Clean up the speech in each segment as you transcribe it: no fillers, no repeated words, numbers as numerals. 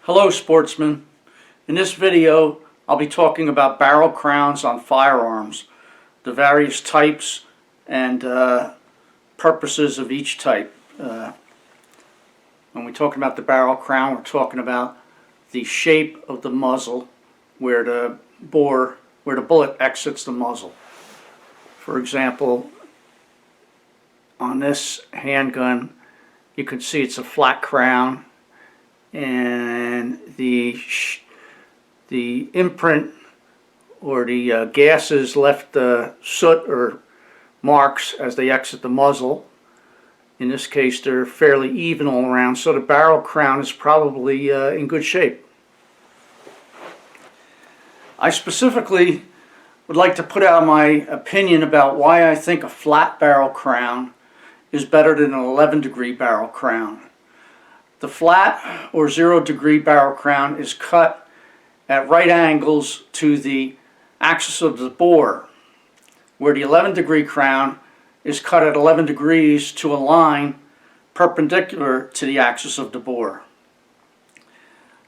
Hello sportsmen. In this video I'll be talking about barrel crowns on firearms, the various types and purposes of each type. When we're talking about the barrel crown, we're talking about the shape of the muzzle where the bullet exits the muzzle. For example, on this handgun you can see it's a flat crown, and the imprint or the gases left soot or marks as they exit the muzzle. In this case they're fairly even all around, so the barrel crown is probably in good shape. I specifically would like to put out my opinion about why I think a flat barrel crown is better than an 11-degree barrel crown. The flat or 0-degree barrel crown is cut at right angles to the axis of the bore, where the 11-degree crown is cut at 11 degrees to a line perpendicular to the axis of the bore.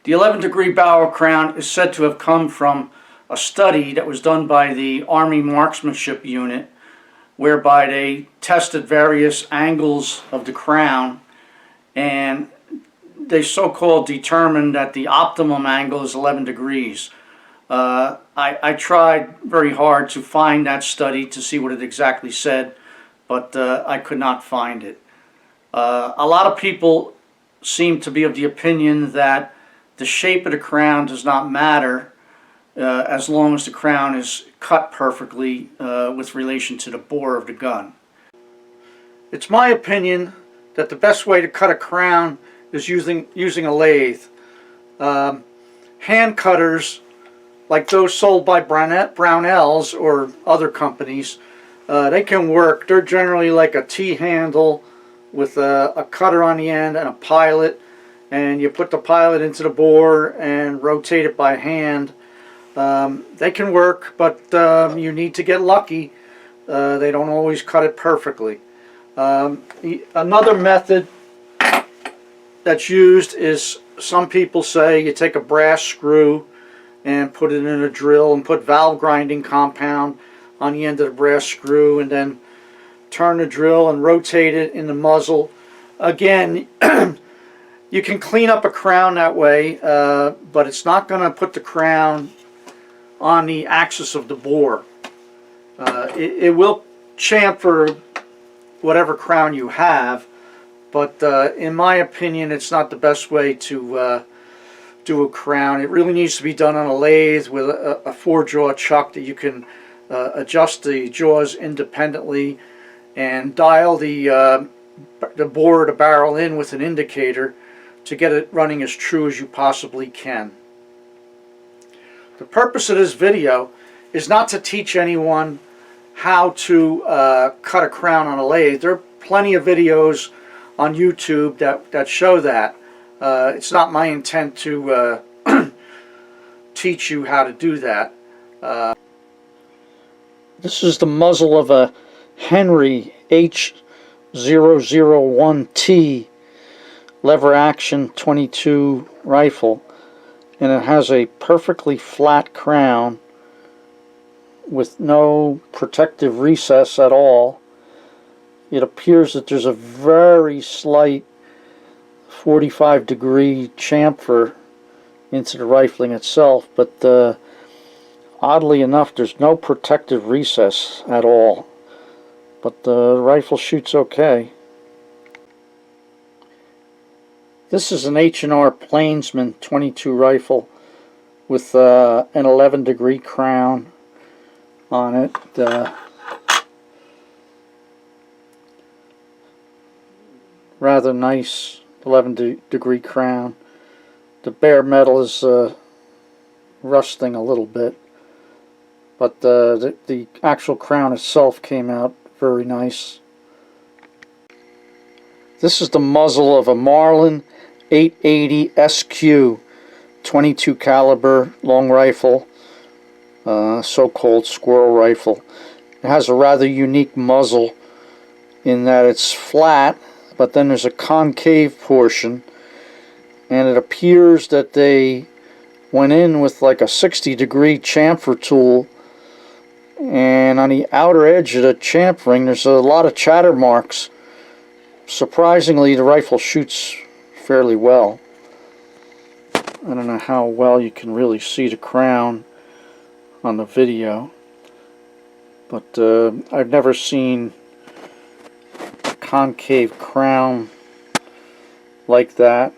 The 11-degree barrel crown is said to have come from a study that was done by the Army Marksmanship Unit, whereby they tested various angles of the crown, and they so-called determined that the optimum angle is 11 degrees. I tried very hard to find that study to see what it exactly said, but I could not find it. A lot of people seem to be of the opinion that the shape of the crown does not matter as long as the crown is cut perfectly with relation to the bore of the gun. It's my opinion that the best way to cut a crown is using a lathe. Hand cutters like those sold by Brownells or other companies, they can work. They're generally like a T-handle with a cutter on the end and a pilot, and you put the pilot into the bore and rotate it by hand. They can work, but you need to get lucky. They don't always cut it perfectly. Another method that's used is, some people say you take a brass screw and put it in a drill and put valve grinding compound on the end of the brass screw, and then turn the drill and rotate it in the muzzle. Again, you can clean up a crown that way, but it's not going to put the crown on the axis of the bore. It will chamfer whatever crown you have, but in my opinion it's not the best way to do a crown. It really needs to be done on a lathe with a 4-jaw chuck that you can adjust the jaws independently and dial the bore of the barrel in with an indicator to get it running as true as you possibly can. The purpose of this video is not to teach anyone how to cut a crown on a lathe. There are plenty of videos on YouTube that show that. It's not my intent to teach you how to do that. This is the muzzle of a Henry H001T lever action 22 rifle, and it has a perfectly flat crown with no protective recess at all. It appears that there's a very slight 45-degree chamfer into the rifling itself, but oddly enough there's no protective recess at all, but the rifle shoots okay. This is an H&R Plainsman 22 rifle with an 11-degree crown on it. Rather nice 11-degree crown. The bare metal is rusting a little bit, but the actual crown itself came out very nice. This is the muzzle of a Marlin 880 SQ 22 caliber long rifle, so-called squirrel rifle. It has a rather unique muzzle in that it's flat, but then there's a concave portion and it appears that they went in with like a 60-degree chamfer tool, and on the outer edge of the chamfering there's a lot of chatter marks. Surprisingly, the rifle shoots fairly well. I don't know how well you can really see the crown on the video, but I've never seen a concave crown like that,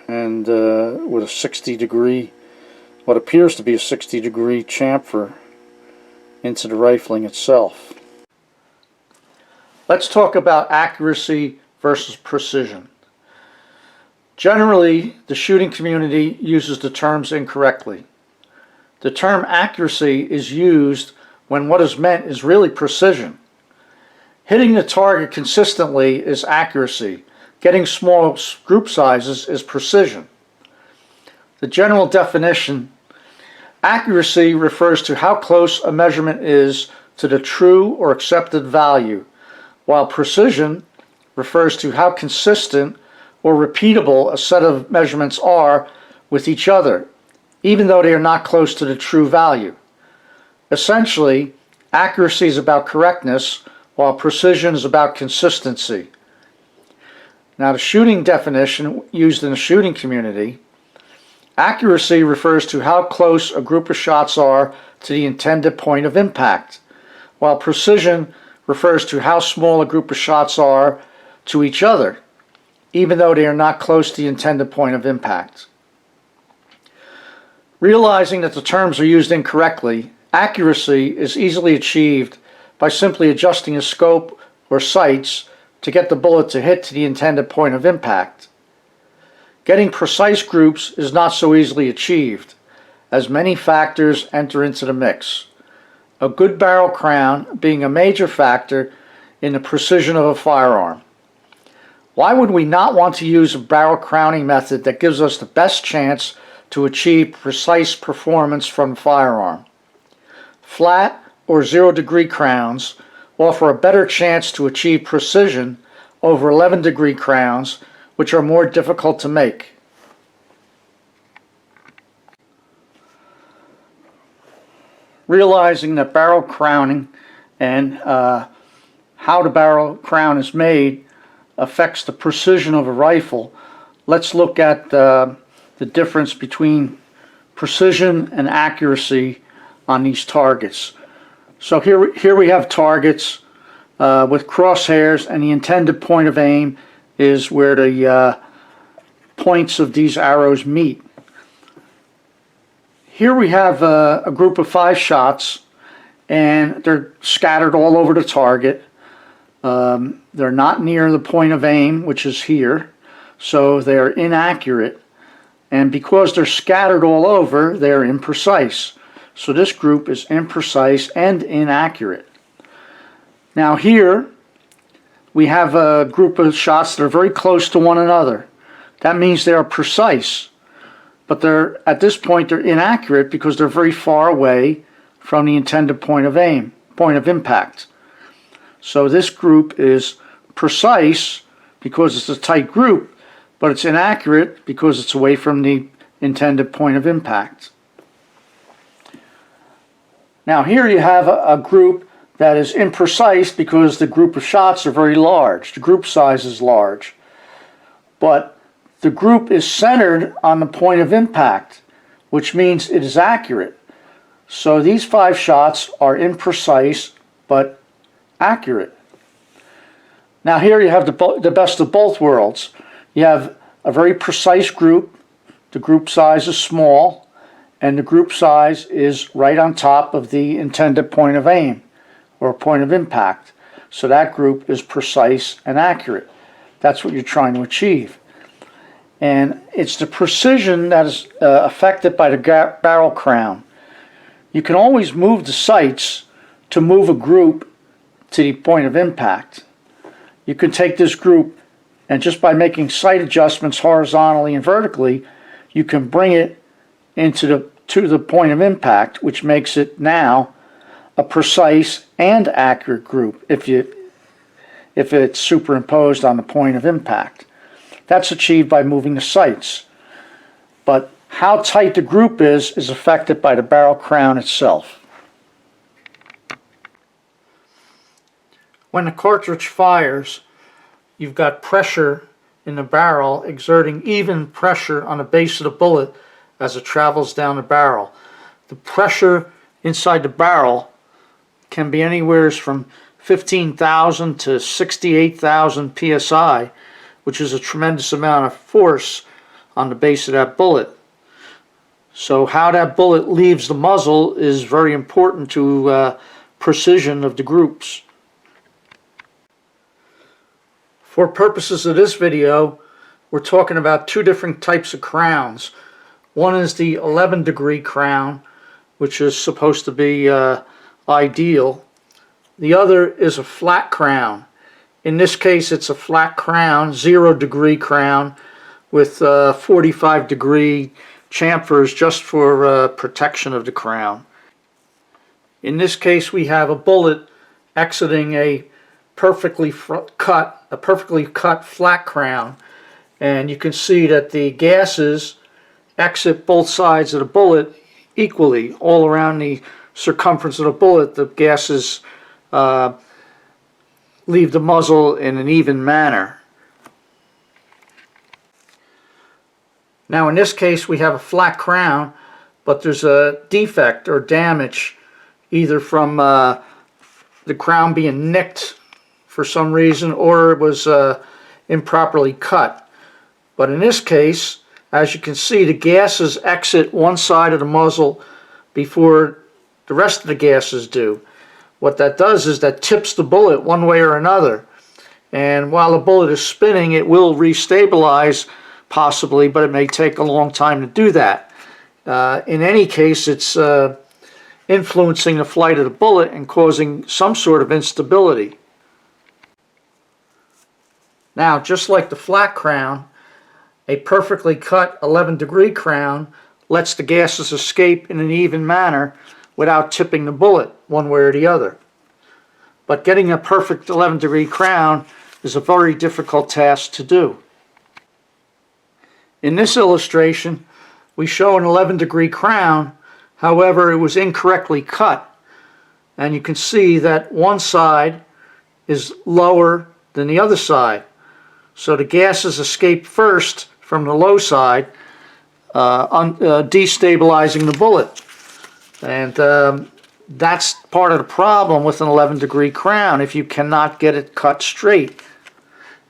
and with a 60-degree, what appears to be a 60-degree chamfer into the rifling itself. Let's talk about accuracy versus precision. Generally, the shooting community uses the terms incorrectly. The term accuracy is used when what is meant is really precision. Hitting the target consistently is accuracy. Getting small group sizes is precision. The general definition: accuracy refers to how close a measurement is to the true or accepted value, while precision refers to how consistent or repeatable a set of measurements are with each other, even though they are not close to the true value. Essentially, accuracy is about correctness, while precision is about consistency. Now, the shooting definition used in the shooting community: accuracy refers to how close a group of shots are to the intended point of impact, while precision refers to how small a group of shots are to each other, even though they are not close to the intended point of impact. Realizing that the terms are used incorrectly, accuracy is easily achieved by simply adjusting a scope or sights to get the bullet to hit to the intended point of impact. Getting precise groups is not so easily achieved, as many factors enter into the mix, a good barrel crown being a major factor in the precision of a firearm. Why would we not want to use a barrel crowning method that gives us the best chance to achieve precise performance from the firearm? Flat or 0-degree crowns offer a better chance to achieve precision over 11-degree crowns, which are more difficult to make. Realizing that barrel crowning and how the barrel crown is made affects the precision of a rifle, let's look at the difference between precision and accuracy on these targets. So here we have targets with crosshairs, and the intended point of aim is where the points of these arrows meet. Here we have a group of 5 shots, and they're scattered all over the target. They're not near the point of aim, which is here, so they're inaccurate. And because they're scattered all over, they're imprecise. So this group is imprecise and inaccurate. Now here we have a group of shots that are very close to one another. That means they are precise, but at this point they're inaccurate because they're very far away from the intended point of aim, point of impact. So this group is precise because it's a tight group, but it's inaccurate because it's away from the intended point of impact. Now here you have a group that is imprecise because the group of shots are very large. The group size is large. But the group is centered on the point of impact, which means it is accurate. So these 5 shots are imprecise but accurate. Now here you have the best of both worlds. You have a very precise group. The group size is small, and the group size is right on top of the intended point of aim or point of impact. So that group is precise and accurate. That's what you're trying to achieve. And it's the precision that is affected by the barrel crown. You can always move the sights to move a group to the point of impact. You can take this group, and just by making sight adjustments horizontally and vertically, you can bring it to the point of impact, which makes it now a precise and accurate group if it's superimposed on the point of impact. That's achieved by moving the sights. but how tight the group is affected by the barrel crown itself. When the cartridge fires, you've got pressure in the barrel exerting even pressure on the base of the bullet as it travels down the barrel. The pressure inside the barrel can be anywhere from 15,000 to 68,000 psi, which is a tremendous amount of force on the base of that bullet. So how that bullet leaves the muzzle is very important to precision of the groups. For purposes of this video, we're talking about two different types of crowns. One is the 11-degree crown, which is supposed to be ideal. The other is a flat crown. In this case, it's a flat crown, 0-degree crown with 45-degree chamfers just for protection of the crown. In this case, we have a bullet exiting a perfectly cut flat crown, and you can see that the gases exit both sides of the bullet equally. All around the circumference of the bullet, the gases leave the muzzle in an even manner. Now in this case we have a flat crown, but there's a defect or damage either from the crown being nicked for some reason, or it was improperly cut. But in this case, as you can see, the gases exit one side of the muzzle before the rest of the gases do. What that does is that tips the bullet one way or another, and while the bullet is spinning, it will restabilize possibly, but it may take a long time to do that. In any case, it's influencing the flight of the bullet and causing some sort of instability. Now, just like the flat crown, a perfectly cut 11-degree crown lets the gases escape in an even manner without tipping the bullet one way or the other. But getting a perfect 11-degree crown is a very difficult task to do. In this illustration, we show an 11-degree crown, however, it was incorrectly cut. And you can see that one side is lower than the other side. So the gases escape first from the low side, destabilizing the bullet. And that's part of the problem with an 11-degree crown. If you cannot get it cut straight,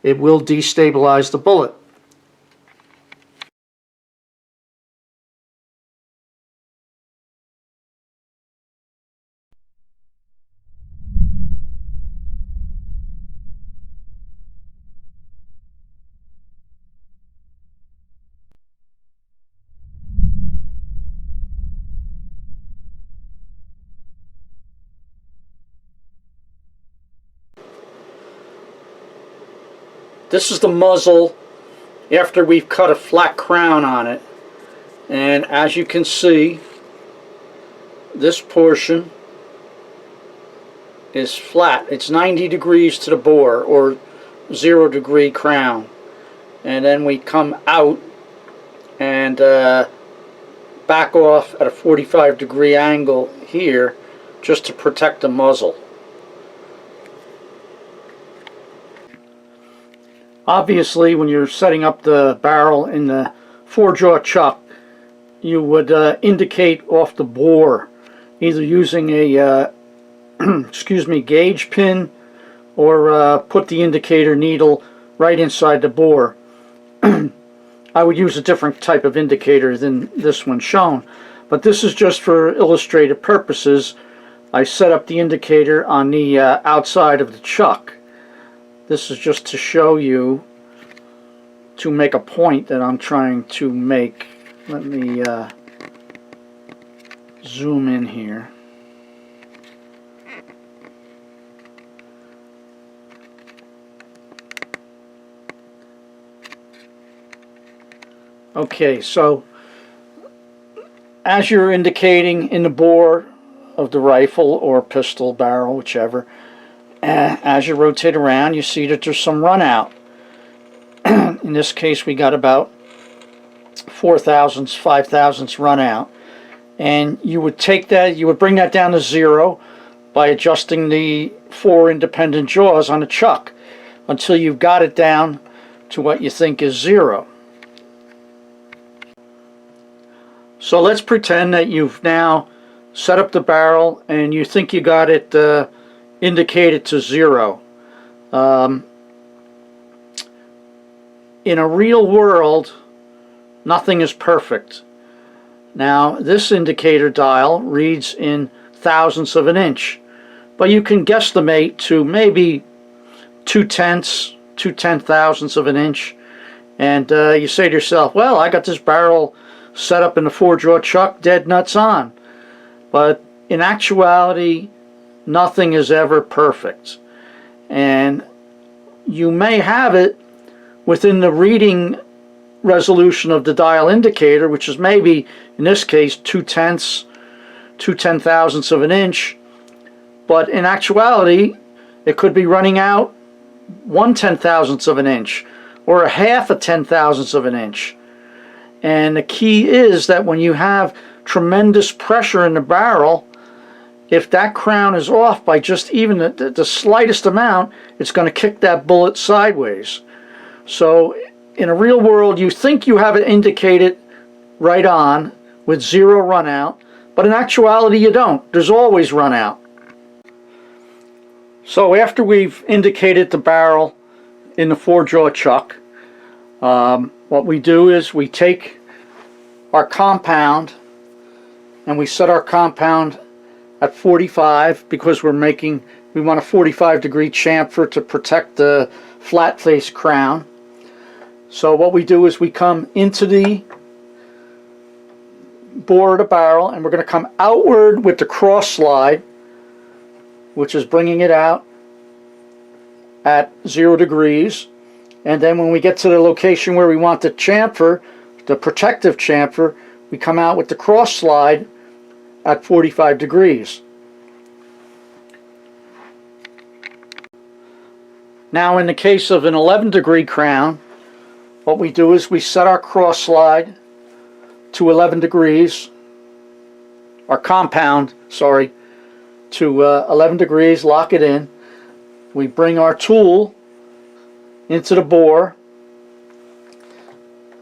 it will destabilize the bullet. This is the muzzle after we've cut a flat crown on it, and as you can see, this portion is flat. It's 90 degrees to the bore, or 0-degree crown, and then we come out and back off at a 45-degree angle here just to protect the muzzle. Obviously, when you're setting up the barrel in the 4-jaw chuck, you would indicate off the bore, either using a gauge pin, or put the indicator needle right inside the bore. I would use a different type of indicator than this one shown, but this is just for illustrative purposes. I set up the indicator on the outside of the chuck. This is just to show you, to make a point that I'm trying to make. Let me zoom in here. Okay, so as you're indicating in the bore of the rifle or pistol barrel, whichever, as you rotate around, you see that there's some run out. In this case, we got about 4 thousandths, 5 thousandths run out. And you would take that, you would bring that down to 0 by adjusting the 4 independent jaws on the chuck until you've got it down to what you think is 0. So let's pretend that you've now set up the barrel and you think you got it indicated to 0. In a real world, nothing is perfect. Now, this indicator dial reads in thousandths of an inch, but you can guesstimate to maybe 2/10 thousandths of an inch, and you say to yourself, well, I got this barrel set up in the 4-jaw chuck dead nuts on. But in actuality, nothing is ever perfect, and you may have it within the reading resolution of the dial indicator, which is maybe in this case 2/10 thousandths of an inch, but in actuality it could be running out 1/10 thousandths of an inch or a half a 10 thousandths of an inch. And the key is that when you have tremendous pressure in the barrel, if that crown is off by just even the slightest amount, it's going to kick that bullet sideways. So in a real world, you think you have it indicated right on with 0 run out, but in actuality you don't. There's always run out. So after we've indicated the barrel in the 4-jaw chuck, what we do is we take our compound and we set our compound at 45 because we want a 45-degree chamfer to protect the flat face crown. So what we do is we come into the bore of the barrel and we're going to come outward with the cross slide, which is bringing it out at 0 degrees. And then when we get to the location where we want the chamfer, the protective chamfer, we come out with the cross slide at 45 degrees. Now in the case of an 11-degree crown, what we do is we set our cross slide to 11 degrees, our compound, sorry, to 11 degrees, lock it in. We bring our tool into the bore,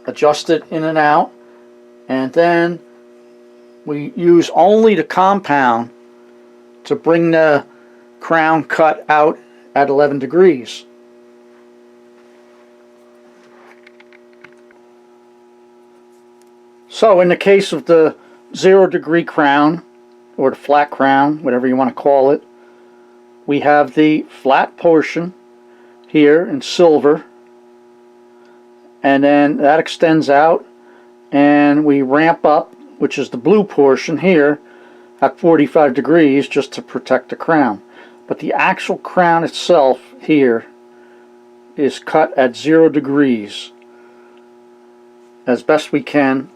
adjust it in and out, and then we use only the compound to bring the crown cut out at 11 degrees. So in the case of the 0-degree crown, or the flat crown, whatever you want to call it, we have the flat portion here in silver, and then that extends out and we ramp up, which is the blue portion here, at 45 degrees just to protect the crown. But the actual crown itself here is cut at 0 degrees as best we can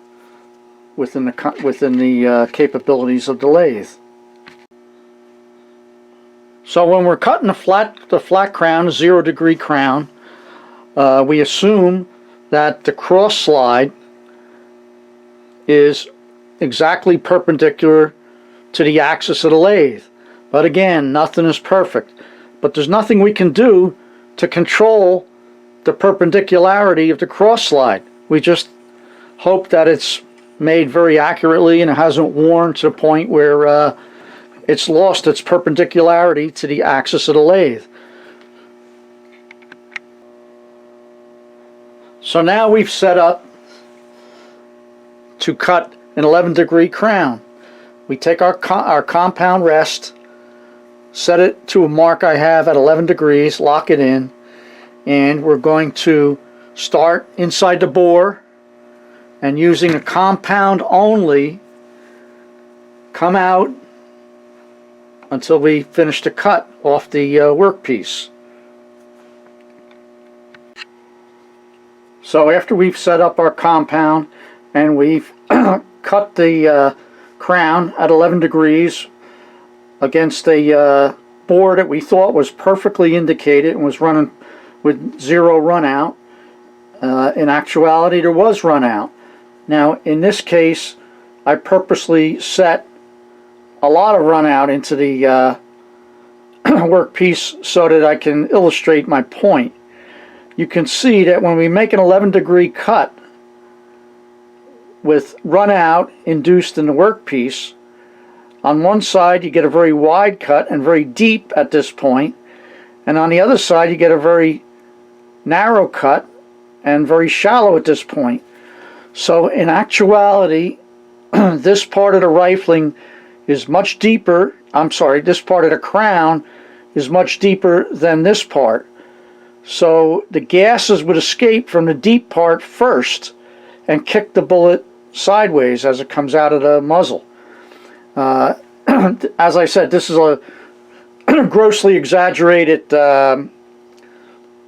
within the capabilities of the lathe. So when we're cutting the flat crown, a 0-degree crown, we assume that the cross slide is exactly perpendicular to the axis of the lathe. But again, nothing is perfect. But there's nothing we can do to control the perpendicularity of the cross slide. We just hope that it's made very accurately and it hasn't worn to the point where it's lost its perpendicularity to the axis of the lathe. So now we've set up to cut an 11-degree crown. We take our compound rest, set it to a mark I have at 11 degrees, lock it in, and we're going to start inside the bore and using a compound only come out until we finish the cut off the workpiece. So after we've set up our compound and we've cut the crown at 11 degrees against a bore that we thought was perfectly indicated and was running with 0 run out, in actuality there was run out. Now in this case I purposely set a lot of run out into the workpiece so that I can illustrate my point. You can see that when we make an 11-degree cut with run out induced in the workpiece, on one side you get a very wide cut and very deep at this point, and on the other side you get a very narrow cut and very shallow at this point. So in actuality this part of the rifling is much deeper, this part of the crown is much deeper than this part. So the gases would escape from the deep part first and kick the bullet sideways as it comes out of the muzzle. As I said, this is a grossly exaggerated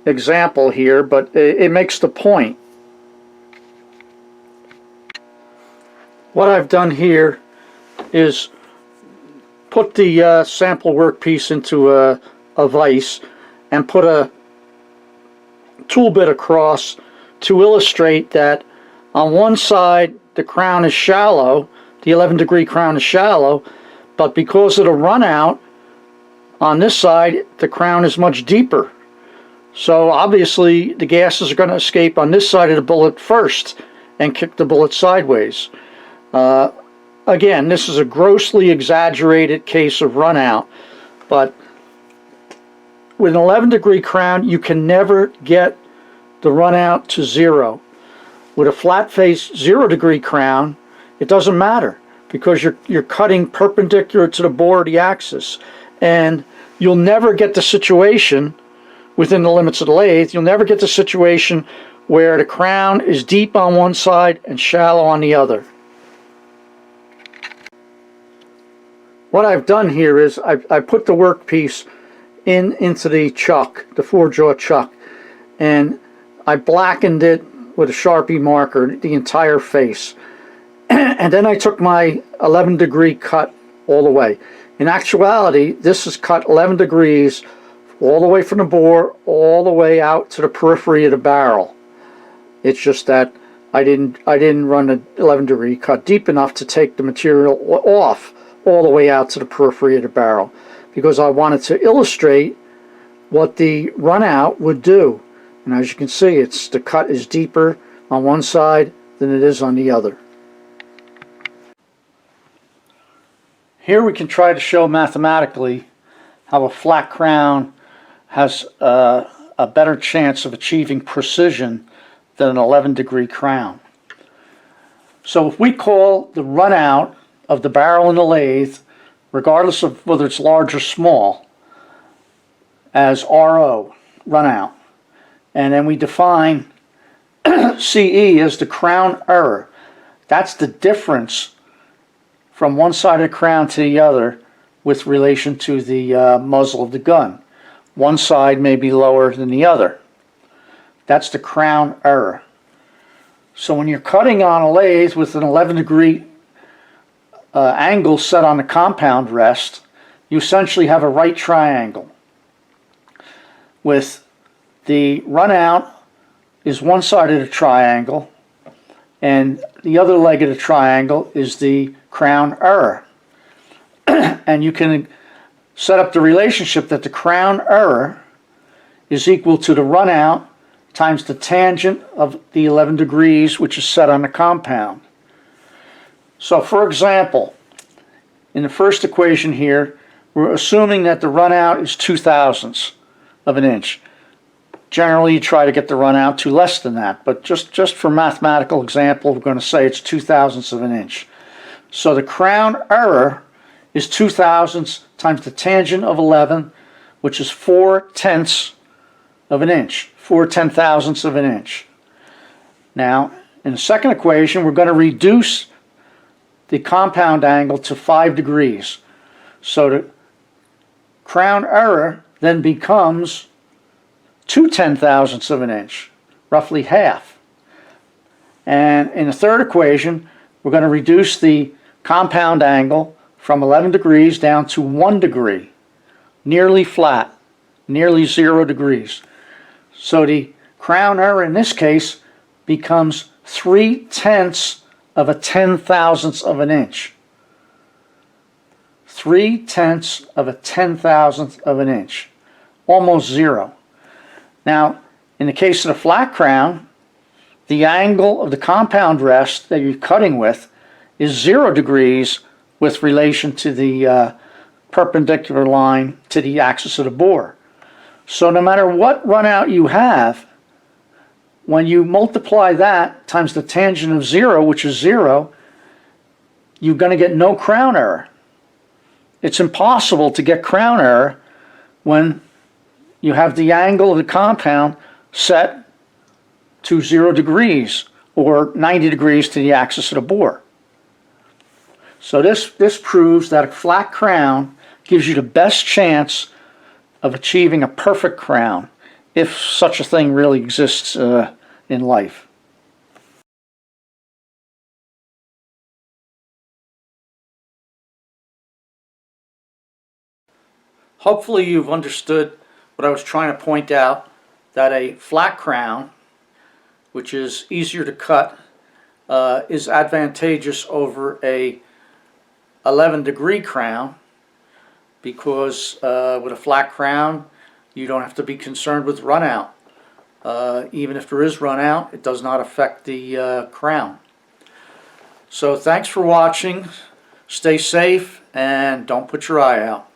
example here, but it makes the point. What I've done here is put the sample workpiece into a vise and put a tool bit across to illustrate that on one side the crown is shallow, the 11-degree crown is shallow, but because of the run out on this side the crown is much deeper. So obviously the gases are going to escape on this side of the bullet first and kick the bullet sideways. Again, this is a grossly exaggerated case of run out, but with an 11-degree crown you can never get the run out to zero. With a flat face 0-degree crown it doesn't matter, because you're cutting perpendicular to the bore of the axis, and you'll never get the situation within the limits of the lathe. You'll never get the situation where the crown is deep on one side and shallow on the other. What I've done here is I put the workpiece into the chuck, the 4-jaw chuck, and I blackened it with a Sharpie marker, the entire face. And then I took my 11-degree cut all the way. In actuality, this is cut 11 degrees all the way from the bore all the way out to the periphery of the barrel. It's just that I didn't run an 11-degree cut deep enough to take the material off all the way out to the periphery of the barrel, because I wanted to illustrate what the run out would do. And as you can see, the cut is deeper on one side than it is on the other. Here we can try to show mathematically how a flat crown has a better chance of achieving precision than an 11-degree crown. So if we call the run out of the barrel in the lathe, regardless of whether it's large or small, as RO, run out, and then we define CE as the crown error. That's the difference from one side of the crown to the other with relation to the muzzle of the gun. One side may be lower than the other. That's the crown error. So when you're cutting on a lathe with an 11-degree angle set on the compound rest, you essentially have a right triangle with the run out is one side of the triangle and the other leg of the triangle is the crown error. And you can set up the relationship that the crown error is equal to the run out times the tangent of the 11 degrees, which is set on the compound. So for example, in the first equation here, we're assuming that the run out is 2/1000ths of an inch. Generally you try to get the run out to less than that, but just for mathematical example we're going to say it's 2/1000ths of an inch. So the crown error is 2/1000ths times the tangent of 11, which is 4/10ths of an inch, 4/10,000ths of an inch. Now in the second equation we're going to reduce the compound angle to 5 degrees. So the crown error then becomes 2/10,000ths of an inch, roughly half. And in the third equation we're going to reduce the compound angle from 11 degrees down to 1 degree, nearly flat, nearly 0 degrees. So the crown error in this case becomes 3/10ths of a 10,000th of an inch. 3/10 of a 10,000th of an inch. Almost zero. Now, in the case of the flat crown, the angle of the compound rest that you're cutting with is 0 degrees with relation to the perpendicular line to the axis of the bore. So no matter what run out you have, when you multiply that times the tangent of 0, which is 0, you're going to get no crown error. It's impossible to get crown error when you have the angle of the compound set to 0 degrees or 90 degrees to the axis of the bore. So this proves that a flat crown gives you the best chance of achieving a perfect crown, if such a thing really exists in life. Hopefully you've understood what I was trying to point out, that a flat crown, which is easier to cut, is advantageous over a 11-degree crown, because with a flat crown you don't have to be concerned with run out. Even if there is run out, it does not affect the crown. So thanks for watching. Stay safe and don't put your eye out.